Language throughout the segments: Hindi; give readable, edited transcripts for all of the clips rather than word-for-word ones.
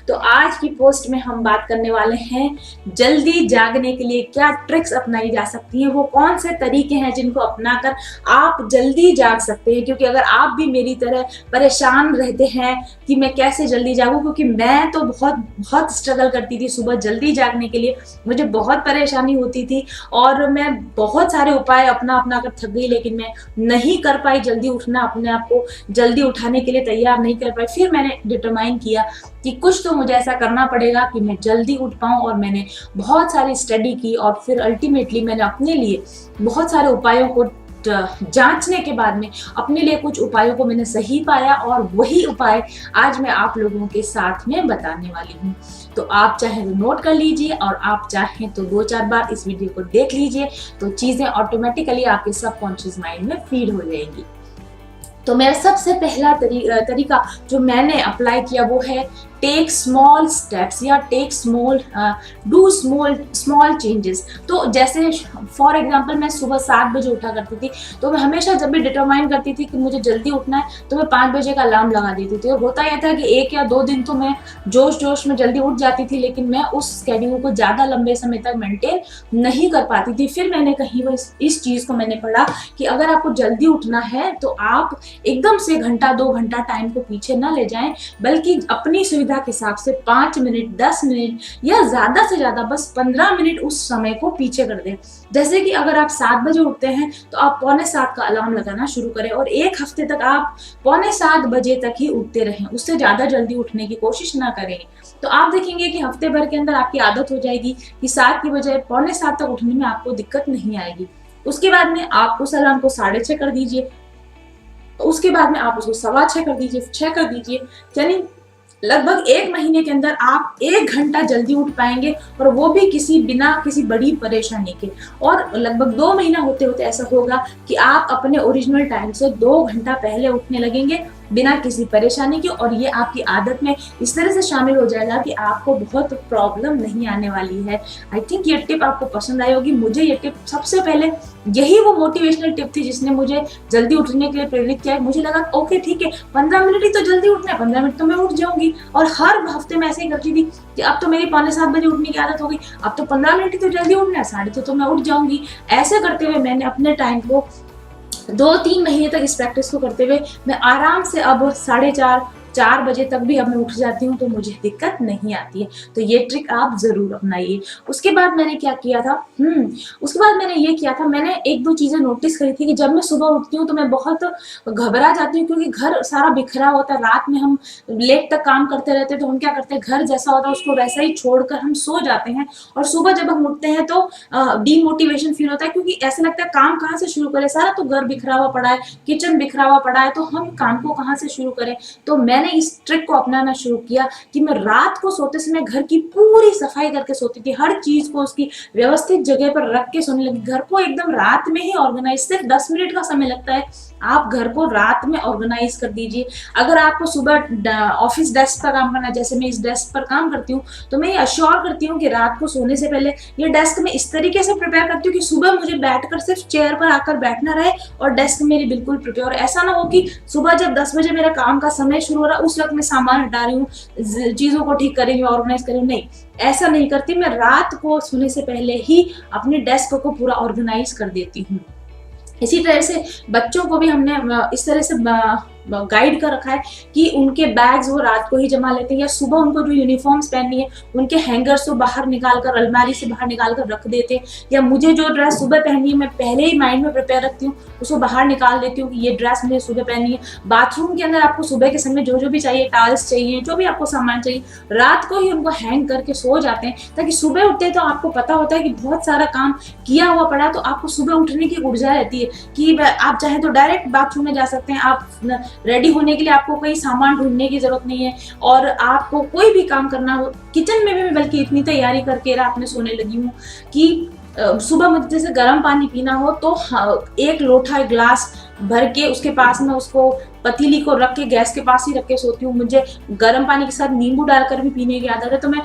तो आज की पोस्ट में हम बात करने वाले हैं जल्दी जागने के लिए क्या ट्रिक्स अपनाई जा सकती हैं, वो कौन से तरीके हैं जिनको अपनाकर आप जल्दी जाग सकते हैं। क्योंकि अगर आप भी मेरी तरह परेशान रहते हैं कि मैं कैसे जल्दी जागूं, क्योंकि मैं तो बहुत बहुत स्ट्रगल करती थी सुबह जल्दी जागने के लिए, मुझे बहुत परेशानी होती थी और मैं बहुत सारे उपाय अपना अपना कर थक गई, लेकिन मैं नहीं कर पाई जल्दी उठना, अपने आप को जल्दी उठाने के लिए तैयार नहीं कर पाई। फिर मैंने डिटरमाइन किया कि कुछ तो मुझे ऐसा करना पड़ेगा कि मैं जल्दी उठ पाऊं, और मैंने बहुत सारी स्टडी की और फिर अल्टीमेटली मैंने अपने लिए बहुत सारे उपायों को जांचने के बाद में अपने लिए कुछ उपायों को मैंने सही पाया, और वही उपाय आज मैं आप लोगों के साथ में बताने वाली हूँ। तो आप चाहे तो नोट कर लीजिए, और आप चाहें तो 2-4 बार इस वीडियो को देख लीजिए, तो चीजें ऑटोमेटिकली आपके सबकॉन्शियस माइंड में फीड हो जाएंगी। तो मेरा सबसे पहला तरीका जो मैंने अप्लाई किया वो है टेक स्मॉल स्टेप्स या take small do small changes. तो जैसे फॉर एग्जांपल मैं सुबह 7 बजे उठा करती थी, तो मैं हमेशा जब भी डिटरमाइन करती थी कि मुझे जल्दी उठना है तो मैं 5 बजे का अलार्म लगा देती थी। और होता यह था कि 1 या 2 दिन तो मैं जोश में जल्दी उठ जाती थी, लेकिन मैं उस स्केड्यूल को ज़्यादा लंबे समय तक मेंटेन नहीं कर पाती थी। फिर मैंने कहीं इस चीज़ को मैंने पढ़ा कि अगर आपको जल्दी उठना है तो आप एकदम से घंटा 2 घंटा टाइम को पीछे ना ले जाएं, बल्कि अपनी सुविधा के हिसाब से 5 मिनट 10 मिनट या ज्यादा से ज्यादा बस 15 मिनट उस समय को पीछे कर दें। जैसे कि अगर आप 7 बजे उठते हैं तो आप 6:45 का अलार्म लगाना शुरू करें, और 1 हफ्ते तक आप 6:45 बजे तक ही उठते रहें, उससे ज्यादा जल्दी उठने की कोशिश ना करें। तो आप देखेंगे कि हफ्ते भर के अंदर आपकी आदत हो जाएगी कि 7 की बजाय 6:45 तक उठने में आपको दिक्कत नहीं आएगी। उसके बाद में आप उस अलार्म को 6:30 कर दीजिए, उसके बाद में आप उसको 6:15 कर दीजिए, 6 कर दीजिए, यानी लगभग 1 महीने के अंदर आप 1 घंटा जल्दी उठ पाएंगे, और वो भी बिना किसी बड़ी परेशानी के। और लगभग 2 महीना होते होते ऐसा होगा कि आप अपने ओरिजिनल टाइम से 2 घंटा पहले उठने लगेंगे बिना किसी परेशानी के, और ये आपकी आदत में इस तरह से शामिल हो जाएगा कि आपको बहुत प्रॉब्लम नहीं आने वाली है। आई थिंक ये टिप आपको पसंद आई होगी। मुझे ये टिप सबसे पहले यही वो मोटिवेशनल टिप थी जिसने मुझे जल्दी उठने के लिए प्रेरित किया। मुझे लगा ओके ठीक है, 15 मिनट ही तो जल्दी उठना है, 15 मिनट तो मैं उठ जाऊंगी। और हर हफ्ते मैं ऐसे ही करती थी कि अब तो मेरी 6:45 बजे उठने की आदत हो गई, अब तो 15 मिनट ही तो जल्दी उठना है, 6:30 तो मैं उठ जाऊंगी। ऐसे करते हुए मैंने अपने टाइम को 2-3 महीने तक इस प्रैक्टिस को करते हुए मैं आराम से अब 4:30-4 बजे तक भी अब मैं उठ जाती हूँ, तो मुझे दिक्कत नहीं आती है। तो ये ट्रिक आप जरूर अपनाइए। उसके बाद मैंने क्या किया था, उसके बाद मैंने ये किया था, मैंने 1-2 चीजें नोटिस करी थी कि जब मैं सुबह उठती हूँ तो मैं बहुत घबरा जाती हूँ, क्योंकि घर सारा बिखरा होता है। रात में हम लेट तक काम करते रहते हैं, तो हम क्या करते हैं, घर जैसा होता है उसको वैसा ही छोड़कर हम सो जाते हैं, और सुबह जब हम उठते हैं तो डीमोटिवेशन फील होता है, क्योंकि ऐसा लगता है काम कहाँ से शुरू करें, सारा तो घर बिखरा हुआ पड़ा है, किचन बिखरा हुआ पड़ा है, तो हम काम को कहाँ से शुरू करें। तो मैंने इस ट्रिक को अपनाना शुरू किया कि मैं रात को सोते समय घर की पूरी सफाई करके सोती थी, हर चीज को उसकी व्यवस्थित जगह पर रख के सोने लगी। घर को एकदम रात में ही ऑर्गेनाइज, सिर्फ 10 मिनट का समय लगता है, आप घर को रात में ऑर्गेनाइज कर दीजिए। अगर आपको सुबह ऑफिस डेस्क पर काम करना है, जैसे मैं इस डेस्क पर काम करती हूँ, तो मैं ये अश्योर करती हूँ कि रात को सोने से पहले ये डेस्क में इस तरीके से प्रिपेयर करती हूँ कि सुबह मुझे बैठकर सिर्फ चेयर पर आकर बैठना रहे, और डेस्क मेरी बिल्कुल प्रिपेयर। और ऐसा ना हो कि सुबह जब 10 बजे मेरा काम का समय शुरू हो रहा है उस वक्त मैं सामान हटा रही हूँ, चीजों को ठीक कर रही हूँ, ऑर्गेनाइज कर रही हूँ। नहीं, ऐसा नहीं करती। मैं रात को सोने से पहले ही अपने डेस्क को पूरा ऑर्गेनाइज कर देती हूँ। इसी तरह से बच्चों को भी हमने इस तरह से गाइड कर रखा है कि उनके बैग्स वो रात को ही जमा लेते हैं, या सुबह उनको जो यूनिफॉर्म्स पहननी है उनके हैंगर्स को बाहर निकाल कर, अलमारी से बाहर निकाल कर रख देते हैं, या मुझे जो ड्रेस सुबह पहननी है मैं पहले ही माइंड में प्रिपेयर रखती हूँ, उसको बाहर निकाल देती हूँ कि ये ड्रेस मुझे सुबह पहननी है। बाथरूम के अंदर आपको सुबह के समय जो भी चाहिए, टावल्स चाहिए, जो भी आपको सामान चाहिए, रात को ही उनको हैंग करके सो जाते हैं, ताकि सुबह उठते हैं तो आपको पता होता है कि बहुत सारा काम किया हुआ पड़ा, तो आपको सुबह उठने की ऊर्जा रहती है कि आप चाहे तो डायरेक्ट बाथरूम में जा सकते हैं। आप रेडी होने के लिए आपको कोई सामान ढूंढने की जरूरत नहीं है, और आपको कोई भी काम करना हो, किचन में भी मैं बल्कि इतनी तैयारी करके रात में सोने लगी हूँ कि सुबह मुझे जैसे गर्म पानी पीना हो तो 1 लोटा 1 गिलास भर के उसके पास में उसको पतीली को रख के गैस के पास ही रख के सोती हूँ। मुझे गर्म पानी के साथ नींबू डालकर भी पीने की आदत है। तो मैं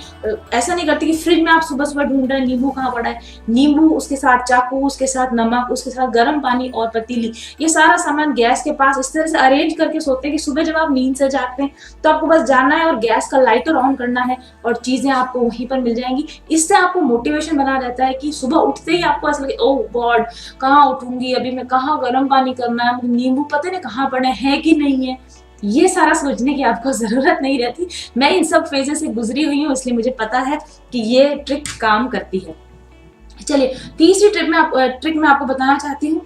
ऐसा नहीं करती कि फ्रिज में आप सुबह सुबह ढूंढ रहे हैं नींबू कहाँ पड़ा है। नींबू, उसके साथ चाकू, उसके साथ नमक, उसके साथ गर्म पानी और पतीली, ये सारा सामान गैस के पास इस तरह से अरेंज करके सोते हैं कि सुबह जब आप नींद से जागते हैं तो आपको बस जाना है और गैस का लाइटर ऑन करना है और चीजें आपको वहीं पर मिल जाएंगी। इससे आपको मोटिवेशन बना रहता है कि सुबह उठते ही आपको ऐसा लगे, ओह गॉड कहाँ उठूंगी, अभी मैं कहाँ गर्म पानी करना है, नींबू पता नहीं कहाँ पड़े हैं कि नहीं है। ये सारा सोचने की आपको जरूरत नहीं रहती। मैं इन सब फेजें से गुजरी हुई हूँ, इसलिए मुझे पता है कि ये ट्रिक काम करती है। चलिए तीसरी ट्रिक मैं आपको बताना चाहती हूँ,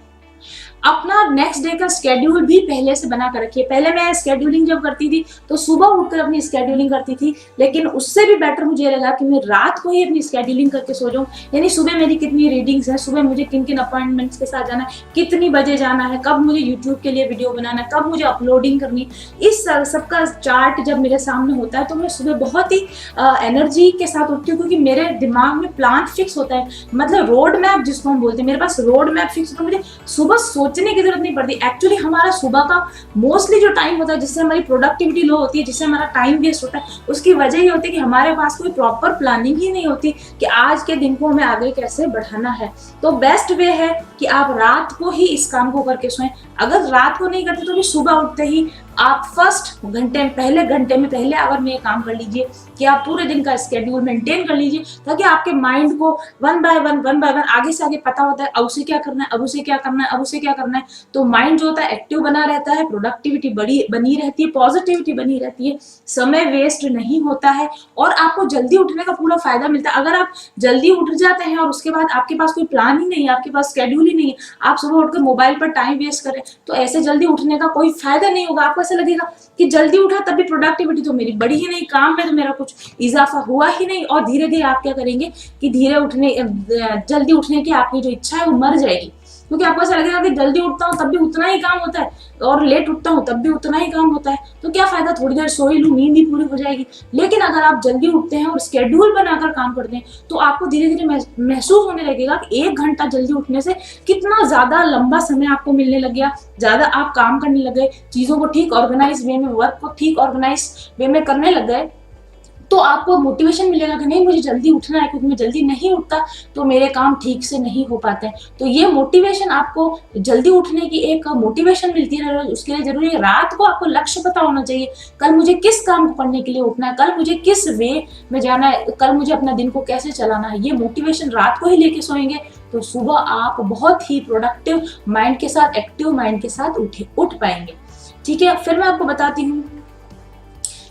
अपना नेक्स्ट डे का स्केड्यूल भी पहले से बना कर रखिए। पहले मैं स्केड्यूलिंग जब करती थी तो सुबह उठकर अपनी स्केड्यूलिंग करती थी, लेकिन उससे भी बेटर मुझे लगा कि मैं रात को ही अपनी स्केड्यूलिंग करके सो जाऊं। यानी सुबह मेरी कितनी रीडिंग्स है, सुबह मुझे किन किन अपॉइंटमेंट्स के साथ जाना है, कितनी बजे जाना है, कब मुझे यूट्यूब के लिए वीडियो बनाना है, कब मुझे अपलोडिंग करनी, इस सबका चार्ट जब मेरे सामने होता है तो मैं सुबह बहुत ही एनर्जी के साथ उठती हूँ, क्योंकि मेरे दिमाग में प्लान फिक्स होता है। मतलब रोड मैप जिसको हम बोलते हैं, मेरे पास रोड मैप फिक्स होता है, मुझे सुबह सोचने की जरूरत नहीं पड़ती। एक्चुअली हमारा सुबह का मोस्टली जो टाइम होता है जिससे हमारी प्रोडक्टिविटी लो होती है, जिससे हमारा टाइम वेस्ट होता है, उसकी वजह ये होती है कि हमारे पास कोई प्रॉपर प्लानिंग ही नहीं होती कि आज के दिन को हमें आगे कैसे बढ़ाना है। तो बेस्ट वे है कि आप रात को ही इस काम को करके सोएं। अगर रात को नहीं करते तो भी सुबह उठते ही आप फर्स्ट घंटे में पहले आवर में ये काम कर लीजिए कि आप पूरे दिन का स्केड्यूल मेंटेन कर लीजिए, ताकि आपके माइंड को वन बाय वन आगे से आगे पता होता है अब उसे क्या करना है, अब उसे क्या करना है, अब उसे क्या करना है। तो माइंड जो होता है एक्टिव बना रहता है, प्रोडक्टिविटी बनी रहती है, पॉजिटिविटी बनी रहती है, समय वेस्ट नहीं होता है और आपको जल्दी उठने का पूरा फायदा मिलता है। अगर आप जल्दी उठ जाते हैं और उसके बाद आपके पास कोई प्लान ही नहीं है, आपके पास स्केड्यूल ही नहीं है, आप सुबह उठकर मोबाइल पर टाइम वेस्ट करें, तो ऐसे जल्दी उठने का कोई फायदा नहीं होगा। आपको ऐसा लगेगा कि जल्दी उठा तब भी प्रोडक्टिविटी तो मेरी बढ़ी ही नहीं, काम में तो मेरा कुछ इजाफा हुआ ही नहीं, और धीरे धीरे आप क्या करेंगे कि जल्दी उठने की आपकी जो इच्छा है वो मर जाएगी, क्योंकि आपको ऐसा लगेगा कि जल्दी उठता हूँ तब भी उतना ही काम होता है और लेट उठता हूँ तब भी उतना ही काम होता है, तो क्या फायदा, थोड़ी देर सो ही लूँ, नींद ही पूरी हो जाएगी। लेकिन अगर आप जल्दी उठते हैं और स्केड्यूल बनाकर काम करते हैं तो आपको धीरे धीरे महसूस होने लगेगा कि 1 घंटा जल्दी उठने से कितना ज्यादा लंबा समय आपको मिलने लग गया, ज्यादा आप काम करने लग गए, चीजों को ठीक ऑर्गेनाइज वे में, वर्क को ठीक ऑर्गेनाइज वे में करने लग गए, तो आपको मोटिवेशन मिलेगा कि नहीं मुझे जल्दी उठना है, क्योंकि मैं जल्दी नहीं उठता तो मेरे काम ठीक से नहीं हो पाते हैं। तो ये मोटिवेशन, आपको जल्दी उठने की एक मोटिवेशन मिलती है, उसके लिए जरूरी है रात को आपको लक्ष्य पता होना चाहिए, कल मुझे किस काम को करने के लिए उठना है, कल मुझे किस वे में जाना है, कल मुझे अपना दिन को कैसे चलाना है। ये मोटिवेशन रात को ही लेके सोएंगे तो सुबह आप बहुत ही प्रोडक्टिव माइंड के साथ, एक्टिव माइंड के साथ उठ पाएंगे। ठीक है, फिर मैं आपको बताती हूँ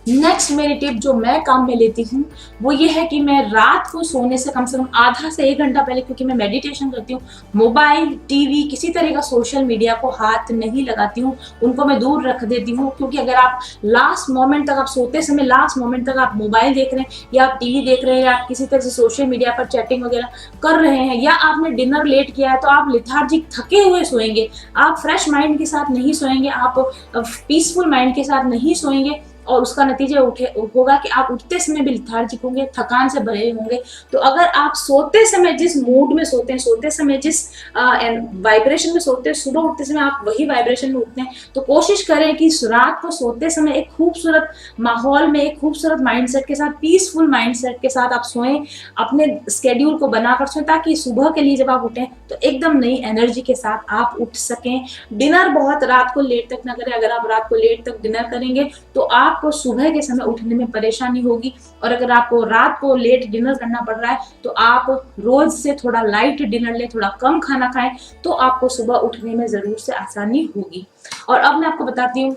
नेक्स्ट मेरी टिप जो मैं काम में लेती हूँ वो ये है कि मैं रात को सोने से कम आधा से 1 घंटा पहले, क्योंकि मैं मेडिटेशन करती हूँ, मोबाइल, टीवी, किसी तरह का सोशल मीडिया को हाथ नहीं लगाती हूँ, उनको मैं दूर रख देती हूँ। क्योंकि अगर आप लास्ट मोमेंट तक, आप सोते समय लास्ट मोमेंट तक आप मोबाइल देख रहे हैं या आप टीवी देख रहे हैं या आप किसी तरह से सोशल मीडिया पर चैटिंग वगैरह कर रहे हैं या आपने डिनर लेट किया है, तो आप लिथार्जिक थके हुए सोएंगे, आप फ्रेश माइंड के साथ नहीं सोएंगे, आप पीसफुल माइंड के साथ नहीं सोएंगे, और उसका नतीजा होगा कि आप उठते समय भी लिथार्जिक होंगे, थकान से भरे होंगे। तो अगर आप सोते समय जिस मूड में सोते हैं, सोते समय जिस वाइब्रेशन में सोते हैं, सुबह उठते समय आप वही वाइब्रेशन में उठते हैं, तो कोशिश करें कि रात को सोते समय एक खूबसूरत माहौल में, एक खूबसूरत माइंडसेट के साथ, पीसफुल माइंडसेट के साथ आप सोएं, अपने स्केड्यूल को बनाकर सोएं, ताकि सुबह के लिए जब आप उठें तो एकदम नई एनर्जी के साथ आप उठ सकें। डिनर बहुत रात को लेट तक ना करें, अगर आप रात को लेट तक डिनर करेंगे तो आपको सुबह के समय उठने में परेशानी होगी, और अगर आपको रात को लेट डिनर करना पड़ रहा है तो आप रोज से थोड़ा लाइट डिनर लें, थोड़ा कम खाना खाएं, तो आपको सुबह उठने में जरूर से आसानी होगी। और अब मैं आपको बताती हूँ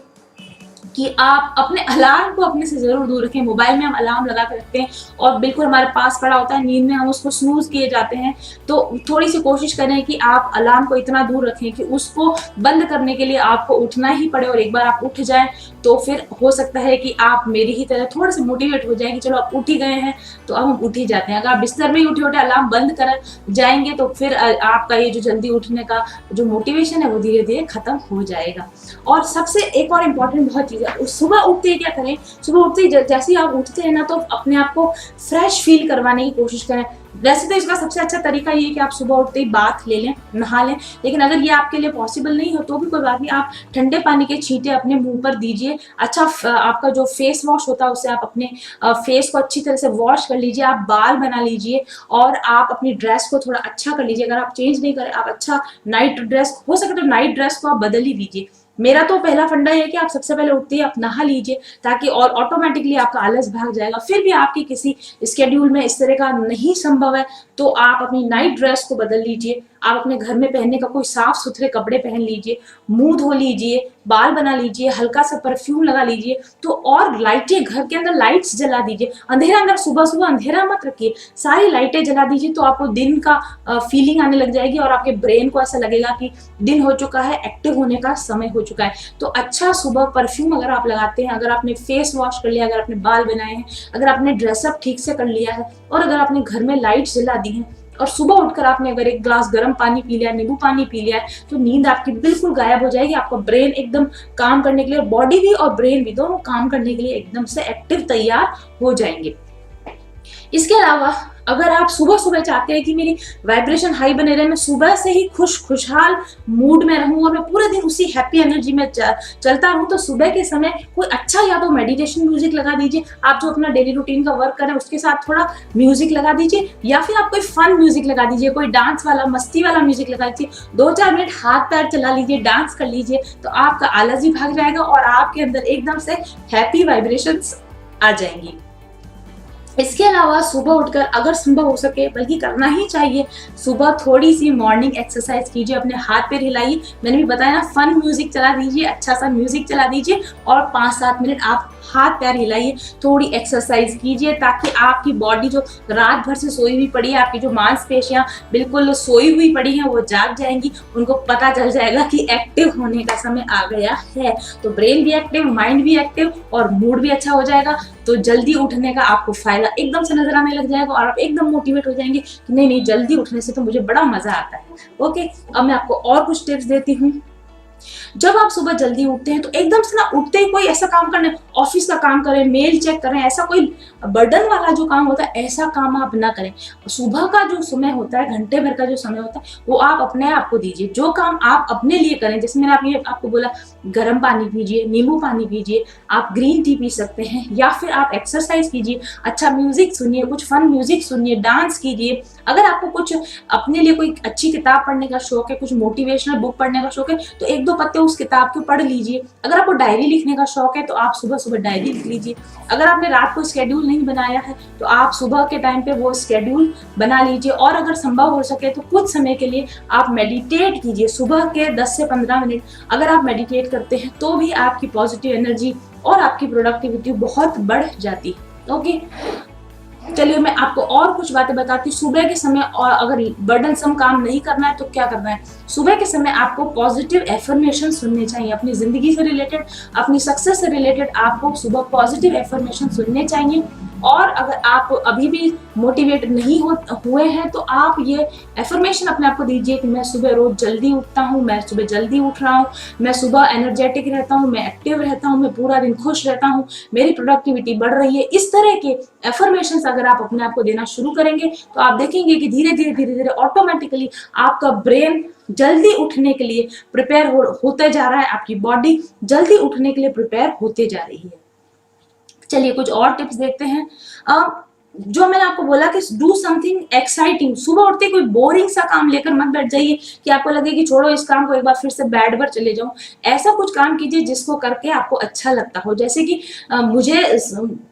कि आप अपने अलार्म को अपने से जरूर दूर रखें। मोबाइल में हम अलार्म लगा कर रखते हैं और बिल्कुल हमारे पास पड़ा होता है, नींद में हम उसको स्नूज किए जाते हैं, तो थोड़ी सी कोशिश करें कि आप अलार्म को इतना दूर रखें कि उसको बंद करने के लिए आपको उठना ही पड़े, और एक बार आप उठ जाएं तो फिर हो सकता है कि आप मेरी ही तरह थोड़े से मोटिवेट हो जाए कि चलो आप उठ ही गए हैं तो अब हम उठ ही जाते हैं। अगर आप बिस्तर में ही उठे उठे अलार्म बंद कर जाएंगे तो फिर आपका ये जो जल्दी उठने का जो मोटिवेशन है वो धीरे धीरे खत्म हो जाएगा। और सबसे एक और इम्पॉर्टेंट बहुत चीज़ सुबह उठते ही क्या करें, सुबह उठते ही जैसे ही आप उठते हैं ना तो अपने आप को फ्रेश फील करवाने की कोशिश करें। वैसे तो इसका सबसे अच्छा तरीका ये है कि आप सुबह उठते ही बाथ ले लें, नहा लें, लेकिन अगर ये आपके लिए पॉसिबल नहीं हो तो भी कोई बात नहीं, आप ठंडे पानी के छींटे अपने मुंह पर दीजिए। अच्छा आपका जो फेस वॉश होता है उससे आप अपने फेस को अच्छी तरह से वॉश कर लीजिए, आप बाल बना लीजिए और आप अपनी ड्रेस को थोड़ा अच्छा कर लीजिए। अगर आप चेंज नहीं करें, आप अच्छा नाइट ड्रेस, हो सके तो नाइट ड्रेस को आप बदल ही दीजिए। मेरा तो पहला फंडा है कि आप सबसे पहले उठते ही आप नहा लीजिए, ताकि और ऑटोमेटिकली आपका आलस भाग जाएगा। फिर भी आपकी किसी स्केड्यूल में इस तरह का नहीं संभव है तो आप अपनी नाइट ड्रेस को बदल लीजिए, आप अपने घर में पहनने का कोई साफ सुथरे कपड़े पहन लीजिए, मुंह धो लीजिए, बाल बना लीजिए, हल्का सा परफ्यूम लगा लीजिए। तो और लाइटें, घर के अंदर लाइट्स जला दीजिए, अंधेरा अंदर, सुबह सुबह अंधेरा मत रखिए, सारी लाइटें जला दीजिए। तो आपको दिन का फीलिंग आने लग जाएगी और आपके ब्रेन को ऐसा लगेगा कि दिन हो चुका है, एक्टिव होने का समय हो चुका है। तो अच्छा सुबह परफ्यूम अगर आप लगाते हैं, अगर आपने फेस वॉश कर लिया, अगर आपने बाल बनाए हैं, अगर आपने ड्रेसअप ठीक से कर लिया है और अगर आपने घर में लाइट जला दी है और सुबह उठकर आपने अगर एक ग्लास गर्म पानी पी लिया, नींबू पानी पी लिया है, तो नींद आपकी बिल्कुल गायब हो जाएगी। आपका ब्रेन एकदम काम करने के लिए, बॉडी भी और ब्रेन भी दोनों काम करने के लिए एकदम से एक्टिव तैयार हो जाएंगे। इसके अलावा अगर आप सुबह सुबह चाहते हैं कि मेरी वाइब्रेशन हाई बने रहे, मैं सुबह से ही खुशहाल मूड में रहूं और मैं पूरे दिन उसी हैप्पी एनर्जी में चलता रहूं, तो सुबह के समय कोई अच्छा या तो मेडिटेशन म्यूजिक लगा दीजिए, आप जो अपना डेली रूटीन का वर्क करें उसके साथ थोड़ा म्यूजिक लगा दीजिए, या फिर आप कोई फन म्यूजिक लगा दीजिए, कोई डांस वाला, मस्ती वाला म्यूजिक लगा दीजिए। 2-4 मिनट हाथ पैर चला लीजिए, डांस कर लीजिए, तो आपका आलस भी भाग जाएगा और आपके अंदर एकदम से हैप्पी वाइब्रेशंस आ जाएंगी। इसके अलावा सुबह उठकर अगर संभव हो सके, बल्कि करना ही चाहिए, सुबह थोड़ी सी मॉर्निंग एक्सरसाइज कीजिए, अपने हाथ पैर हिलाइए। मैंने भी बताया ना, फन म्यूजिक चला दीजिए, अच्छा सा म्यूजिक चला दीजिए और 5-7 मिनट आप हाथ पैर हिलाइए, थोड़ी एक्सरसाइज कीजिए, ताकि आपकी बॉडी जो रात भर से सोई हुई पड़ी है, आपकी जो मांसपेशियां बिल्कुल सोई हुई पड़ी हैं, वो जाग जाएंगी। उनको पता चल जाएगा कि एक्टिव होने का समय आ गया है। तो ब्रेन भी एक्टिव, माइंड भी एक्टिव और मूड भी अच्छा हो जाएगा। तो जल्दी उठने का आपको फायदा एकदम से नजर आने लग जाएगा और आप एकदम मोटिवेट हो जाएंगे कि नहीं नहीं, जल्दी उठने से तो मुझे बड़ा मजा आता है। ओके, अब मैं आपको और कुछ टिप्स देती हूँ। जब आप सुबह जल्दी उठते हैं तो एकदम से ना उठते ही कोई ऐसा काम करना, ऑफिस का काम करें, मेल चेक करें, ऐसा कोई बर्डन वाला जो काम होता है ऐसा काम आप ना करें। सुबह का जो समय होता है, घंटे भर का जो समय होता है, वो आप अपने आप को दीजिए। जो काम आप अपने लिए करें, जैसे मैंने आपको बोला, गर्म पानी पीजिए, नींबू पानी पीजिए, आप ग्रीन टी पी सकते हैं, या फिर आप एक्सरसाइज कीजिए, अच्छा म्यूजिक सुनिए, कुछ फन म्यूजिक सुनिए, डांस कीजिए। अगर आपको कुछ अपने लिए कोई अच्छी किताब पढ़ने का शौक है, कुछ मोटिवेशनल बुक पढ़ने का शौक है, तो 1-2 पत्ते उस किताब के पढ़ लीजिए। अगर आपको डायरी लिखने का शौक है तो आप सुबह सुबह डायरी लिख लीजिए। अगर आपने रात को स्केड्यूल नहीं बनाया है तो आप सुबह के टाइम पे वो स्केड्यूल बना लीजिए। और अगर संभव हो सके तो कुछ समय के लिए आप मेडिटेट कीजिए, सुबह के 10 से 15 मिनट अगर आप मेडिटेट करते हैं तो भी आपकी पॉजिटिव एनर्जी और आपकी प्रोडक्टिविटी बहुत बढ़ जाती है। ओके, चलिए मैं आपको और कुछ बातें बताती हूँ। सुबह के समय और अगर बर्डनसम काम नहीं करना है तो क्या करना है। सुबह के समय आपको पॉजिटिव एफर्मेशन सुनने चाहिए, अपनी जिंदगी से रिलेटेड, अपनी सक्सेस से रिलेटेड आपको सुबह पॉजिटिव एफर्मेशन सुनने चाहिए। और अगर आप अभी भी मोटिवेट नहीं हुए हैं तो आप ये एफर्मेशन अपने आप को दीजिए कि मैं सुबह रोज जल्दी उठता हूँ, मैं सुबह जल्दी उठ रहा हूँ, मैं सुबह एनर्जेटिक रहता हूँ, मैं एक्टिव रहता हूँ, मैं पूरा दिन खुश रहता हूँ, मेरी प्रोडक्टिविटी बढ़ रही है। इस तरह के एफर्मेशंस अगर आप अपने आप को देना शुरू करेंगे तो आप देखेंगे कि धीरे धीरे ऑटोमेटिकली आपका ब्रेन जल्दी उठने के लिए प्रिपेयर होते जा रहा है, आपकी बॉडी जल्दी उठने के लिए प्रिपेयर होते जा रही है। चलिए कुछ और टिप्स देखते हैं। जो मैंने आपको बोला कि डू समथिंग एक्साइटिंग, सुबह उठते कोई बोरिंग सा काम लेकर मत बैठ जाइए कि आपको लगे कि छोड़ो इस काम को, एक बार फिर से बेड पर चले जाऊं। ऐसा कुछ काम कीजिए जिसको करके आपको अच्छा लगता हो। जैसे कि मुझे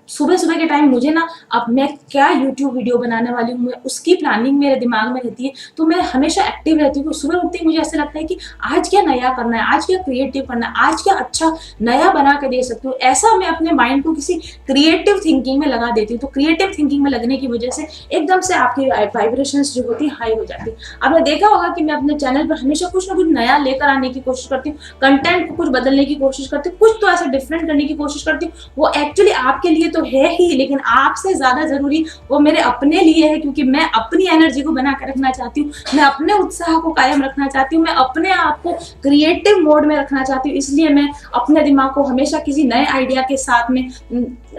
सुबह सुबह के टाइम मुझे ना, अब मैं क्या यूट्यूब वीडियो बनाने वाली हूँ, उसकी प्लानिंग मेरे दिमाग में रहती है, तो मैं हमेशा एक्टिव रहती हूँ। सुबह उठते ही मुझे ऐसा लगता है कि आज क्या नया करना है, आज क्या क्रिएटिव करना है, आज क्या अच्छा नया बना के दे सकती हूँ। ऐसा मैं अपने माइंड को किसी क्रिएटिव थिंकिंग में लगा देती हूँ। तो क्रिएटिव थिंकिंग में लगने की वजह से एकदम से आपकी वाइब्रेशंस जो होती है हाई हो जाती है। आपने देखा होगा कि मैं अपने चैनल पर हमेशा कुछ ना कुछ नया लेकर आने की कोशिश करती हूँ, कंटेंट को कुछ बदलने की कोशिश करती हूँ, कुछ तो ऐसा डिफरेंट करने की कोशिश करती हूँ। वो एक्चुअली आपके लिए तो तो है ही, लेकिन आपसे ज्यादा जरूरी वो मेरे अपने लिए है, क्योंकि मैं अपनी एनर्जी को बना कर रखना चाहती हूँ, मैं अपने उत्साह को कायम रखना चाहती हूँ, मैं अपने आप को क्रिएटिव मोड में रखना चाहती हूँ। इसलिए मैं अपने दिमाग को हमेशा किसी नए आइडिया के साथ में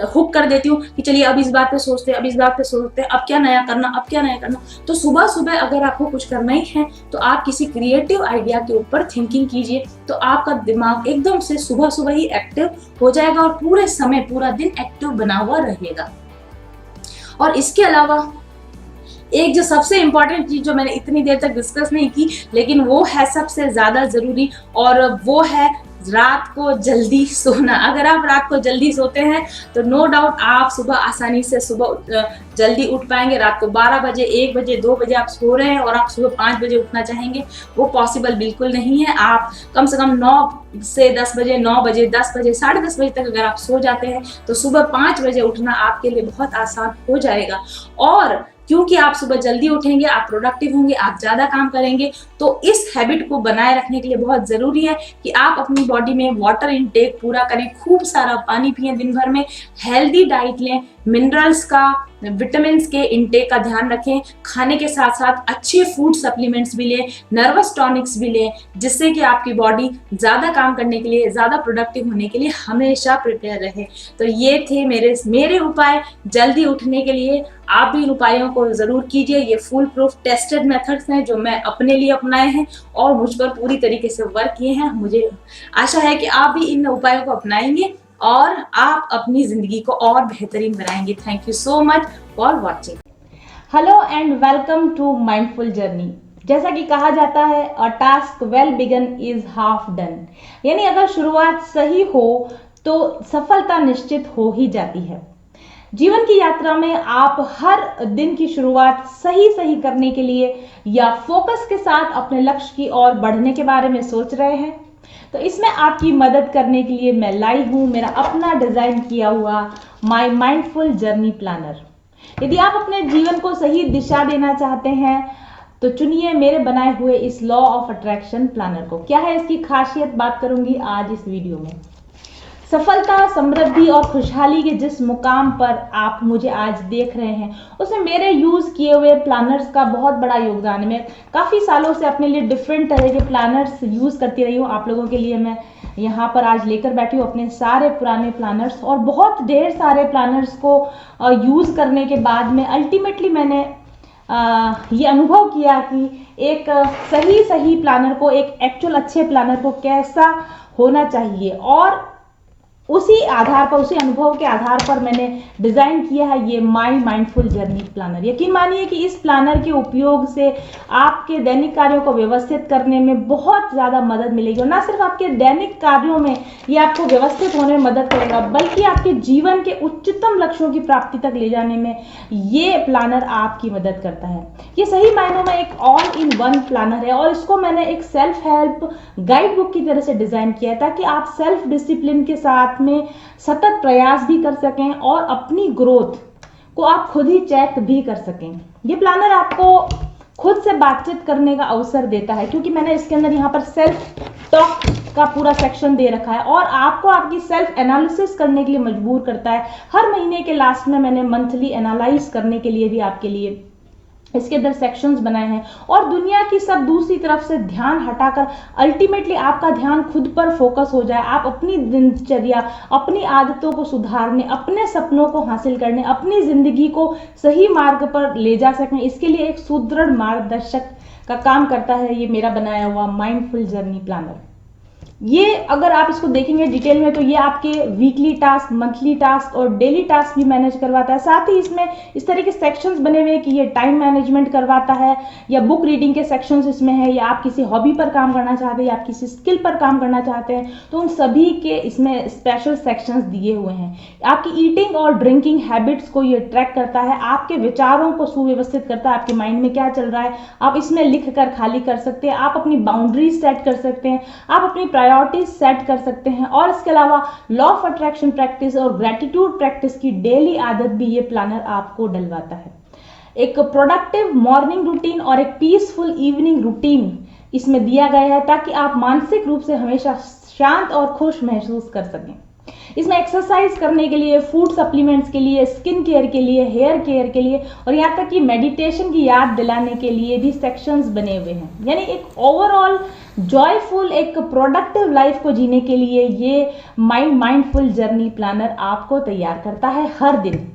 हुक कर देती हूँ कि चलिए अब इस बात पे सोचते हैं, अब इस बात पे सोचते हैं, अब क्या नया करना, अब क्या नया करना। तो सुबह सुबह अगर आपको कुछ करना ही है तो आप किसी क्रिएटिव आइडिया के ऊपर थिंकिंग कीजिए, तो आपका दिमाग एकदम से सुबह सुबह ही एक्टिव हो जाएगा और पूरे समय, पूरा दिन एक्टिव बना हुआ रहेगा। और इसके अलावा एक जो सबसे इंपॉर्टेंट चीज जो मैंने इतनी देर तक डिस्कस नहीं की, लेकिन वो है सबसे ज्यादा जरूरी, और वो है रात को जल्दी सोना। अगर आप रात को जल्दी सोते हैं तो नो डाउट आप सुबह आसानी से सुबह जल्दी उठ पाएंगे। रात को 12 बजे, 1 बजे, 2 बजे आप सो रहे हैं और आप सुबह 5 बजे उठना चाहेंगे, वो पॉसिबल बिल्कुल नहीं है। आप कम से कम 9 से 10 बजे, 9 बजे, 10 बजे, 10:30 बजे तक अगर आप सो जाते हैं तो सुबह 5 बजे उठना आपके लिए बहुत आसान हो जाएगा। और क्योंकि आप सुबह जल्दी उठेंगे, आप प्रोडक्टिव होंगे, आप ज्यादा काम करेंगे, तो इस हैबिट को बनाए रखने के लिए बहुत जरूरी है कि आप अपनी बॉडी में वाटर इनटेक पूरा करें, खूब सारा पानी पिएं, दिन भर में हेल्दी डाइट लें, मिनरल्स का, विटामिन के इनटेक का ध्यान रखें, खाने के साथ साथ अच्छे फूड सप्लीमेंट्स भी लें, नर्वस टॉनिक्स भी लें, जिससे कि आपकी बॉडी ज्यादा काम करने के लिए, ज्यादा प्रोडक्टिव होने के लिए हमेशा प्रिपेयर रहे। तो ये थे मेरे उपाय जल्दी उठने के लिए। आप भी इन उपायों को जरूर कीजिए। ये फुल प्रूफ टेस्टेड मेथड्स हैं जो मैं अपने लिए अपनाए हैं और मुझ पर पूरी तरीके से वर्क किए हैं। मुझे आशा है कि आप भी इन उपायों को अपनाएंगे और आप अपनी जिंदगी को और बेहतरीन बनाएंगे। Thank you so much for watching. Hello and welcome to mindful journey. जैसा कि कहा जाता है, a task well begun is half done, यानी अगर शुरुआत सही हो तो सफलता निश्चित हो ही जाती है। जीवन की यात्रा में आप हर दिन की शुरुआत सही करने के लिए या फोकस के साथ अपने लक्ष्य की ओर बढ़ने के बारे में सोच रहे हैं, तो इसमें आपकी मदद करने के लिए मैं लाई हूं मेरा अपना डिजाइन किया हुआ माय माइंडफुल जर्नी प्लानर। यदि आप अपने जीवन को सही दिशा देना चाहते हैं तो चुनिए मेरे बनाए हुए इस लॉ ऑफ अट्रैक्शन प्लानर को। क्या है इसकी खासियत, बात करूंगी आज इस वीडियो में। सफलता, समृद्धि और खुशहाली के जिस मुकाम पर आप मुझे आज देख रहे हैं, उसमें मेरे यूज किए हुए प्लानर्स का बहुत बड़ा योगदान है। मैं काफी सालों से अपने लिए डिफरेंट तरह के प्लानर्स यूज करती रही हूँ। आप लोगों के लिए मैं यहाँ पर आज लेकर बैठी हूँ अपने सारे पुराने प्लानर्स, और बहुत ढेर सारे प्लानर्स को यूज करने के बाद में अल्टीमेटली मैंने ये अनुभव किया कि एक सही प्लानर को, एक एक्चुअल अच्छे प्लानर को कैसा होना चाहिए, और उसी आधार पर, उसी अनुभव के आधार पर मैंने डिजाइन किया है ये माय माइंडफुल जर्नी प्लानर। यकीन मानिए कि इस प्लानर के उपयोग से आपके दैनिक कार्यों को व्यवस्थित करने में बहुत ज्यादा मदद मिलेगी, और ना सिर्फ आपके दैनिक कार्यों में ये आपको व्यवस्थित होने में मदद करेगा, बल्कि आपके जीवन के उच्चतम लक्ष्यों की प्राप्ति तक ले जाने में ये प्लानर आपकी मदद करता है। ये सही मायनों में एक ऑल इन वन प्लानर है, और इसको मैंने एक सेल्फ हेल्प गाइड बुक की तरह से डिजाइन किया है, ताकि आप सेल्फ डिसिप्लिन के साथ में सतत प्रयास भी कर सकें और अपनी ग्रोथ को आप खुद ही चेक भी कर सकें। ये प्लानर आपको खुद से बातचीत करने का अवसर देता है, क्योंकि मैंने इसके अंदर यहाँ पर सेल्फ टॉक का पूरा सेक्शन दे रखा है, और आपको आपकी सेल्फ एनालिसिस करने के लिए मजबूर करता है। हर महीने के लास्ट में मैंने मंथली एनालाइज करने के लिए भी आपके लिए इसके अंदर सेक्शंस बनाए हैं, और दुनिया की सब दूसरी तरफ से ध्यान हटाकर अल्टीमेटली आपका ध्यान खुद पर फोकस हो जाए। आप अपनी दिनचर्या, अपनी आदतों को सुधारने, अपने सपनों को हासिल करने, अपनी जिंदगी को सही मार्ग पर ले जा सकें, इसके लिए एक सुदृढ़ मार्गदर्शक का काम करता है ये मेरा बनाया हुआ माइंडफुल जर्नी प्लानर। ये अगर आप इसको देखेंगे डिटेल में तो ये आपके वीकली टास्क, मंथली टास्क और डेली टास्क भी मैनेज करवाता है। साथ ही इसमें इस तरह के सेक्शंस बने हुए हैं कि ये टाइम मैनेजमेंट करवाता है, या बुक रीडिंग के सेक्शंस इसमें है, या आप किसी हॉबी पर काम करना चाहते हैं, या आप किसी स्किल पर काम करना चाहते हैं, तो उन सभी के इसमें स्पेशल सेक्शंस दिए हुए हैं। आपकी ईटिंग और ड्रिंकिंग हैबिट्स को ये ट्रैक करता है, आपके विचारों को सुव्यवस्थित करता है, आपके माइंड में क्या चल रहा है आप इसमें लिख कर खाली कर सकते हैं, आप अपनी बाउंड्रीज सेट कर सकते हैं, आप अपनी प्रायोरिटीज सेट कर सकते हैं, और इसके अलावा लॉ ऑफ अट्रैक्शन प्रैक्टिस और ग्रेटिट्यूड प्रैक्टिस की डेली आदत भी ये प्लानर आपको डलवाता है। एक प्रोडक्टिव मॉर्निंग रूटीन और एक पीसफुल इवनिंग रूटीन इसमें दिया गया है, ताकि आप मानसिक रूप से हमेशा शांत और खुश महसूस कर सकें। इसमें एक्सरसाइज करने के लिए, फूड सप्लीमेंट्स के लिए, स्किन केयर के लिए, हेयर केयर के लिए और यहाँ तक कि मेडिटेशन की याद दिलाने के लिए भी सेक्शंस बने हुए हैं। यानी एक ओवरऑल जॉयफुल, एक प्रोडक्टिव लाइफ को जीने के लिए ये माइंडफुल जर्नी प्लानर आपको तैयार करता है हर दिन।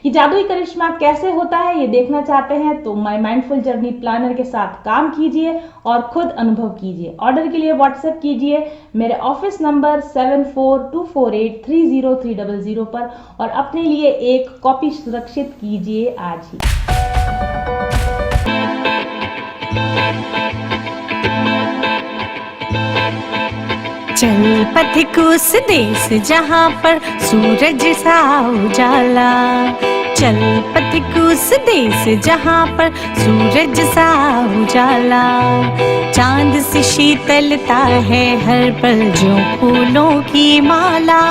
ये जादुई करिश्मा कैसे होता है ये देखना चाहते हैं तो माय माइंडफुल जर्नी प्लानर के साथ काम कीजिए और खुद अनुभव कीजिए। ऑर्डर के लिए व्हाट्सएप कीजिए मेरे ऑफिस नंबर 7424830300 पर और अपने लिए एक कॉपी सुरक्षित कीजिए आज ही। चल पथिक उस देश जहाँ पर सूरज सा उजाला, चल पथिक उस देश जहाँ पर सूरज सा उजाला, चांद सी शीतलता है हर पल जो फूलों की माला,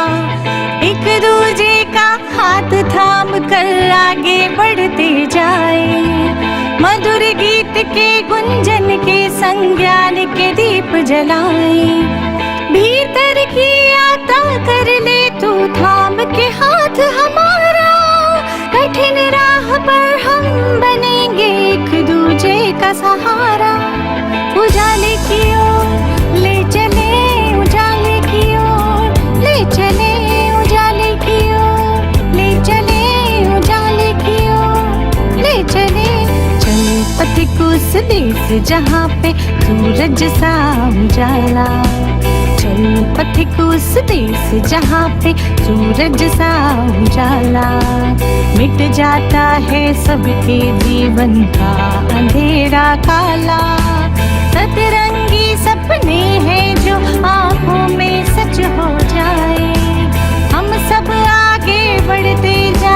एक दूजे का हाथ थाम कर आगे बढ़ते जाए, मधुर गीत के गुंजन के संग ज्ञान के दीप जलाए, भीतर की यात्रा कर ले तू थाम के हाथ हमारा, कठिन राह पर हम बनेंगे एक दूजे का सहारा, उजाले की ओर ले चले, उजाले की ओर ले चले, उजाले की ओर ले चले, उजाले की ओर ले चले, चल पथिक उस देश जहाँ पे सूरज सा उजाला, चल पथिक उस देश जहाँ पे सूरज सा उजाला, मिट जाता है सबके जीवन का अंधेरा काला, सतरंगी सपने हैं जो आँखों में सच हो जाए, हम सब आगे बढ़ते जाए।